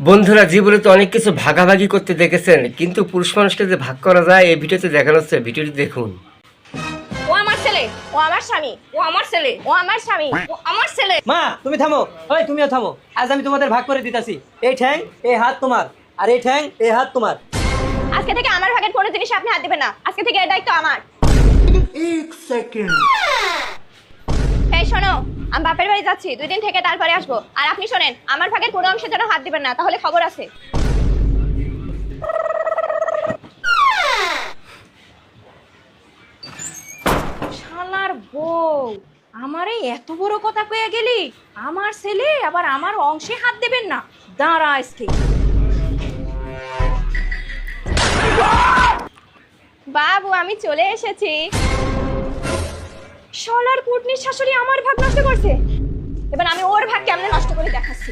বন্ধুরা, জীবনে তো অনেক কিছু ভাগাভাগি করতে দেখেছেন, কিন্তু পুরুষ মানুষকে যে ভাগ করা যায় এই ভিডিওতে দেখানো হচ্ছে। ভিডিওটি দেখুন। ও আমার ছেলে, ও আমার স্বামী, ও আমার ছেলে, ও আমার স্বামী, ও আমার ছেলে। মা তুমি থামো, ওই তুমিও থামো। আজ আমি তোমাদের ভাগ করে দিতাছি। এই ঠ্যাং এই হাত তোমার, আর এই ঠ্যাং এই হাত তোমার। আজকে থেকে আমার ভাগের কোনো জিনিসে আপনি হাত দিবেন না। আজকে থেকে এর দায়িত্ব আমার। एक सेकंड। এই শোনো, আমি বাপের বাড়ি যাচ্ছি, 2 দিন থেকে তারপরে আসবো। আর আপনি শোনেন, আমার ভাগের কোনো অংশে যেন হাত দিবেন না, তাহলে খবর আছে। শালার বউ, আমারে এত বড় কথা কয়ে গেলি? আমার ছেলে আবার আমার অংশে হাত দেবেন না? দাঁড়া আজকে। বাবু, আমি চলে এসেছি। শালার কুটনির শাশুড়ি আমার ভাগ নষ্ট করছে। এবার আমি ওর ভাগ কেমনে নষ্ট করে দেখাচ্ছি।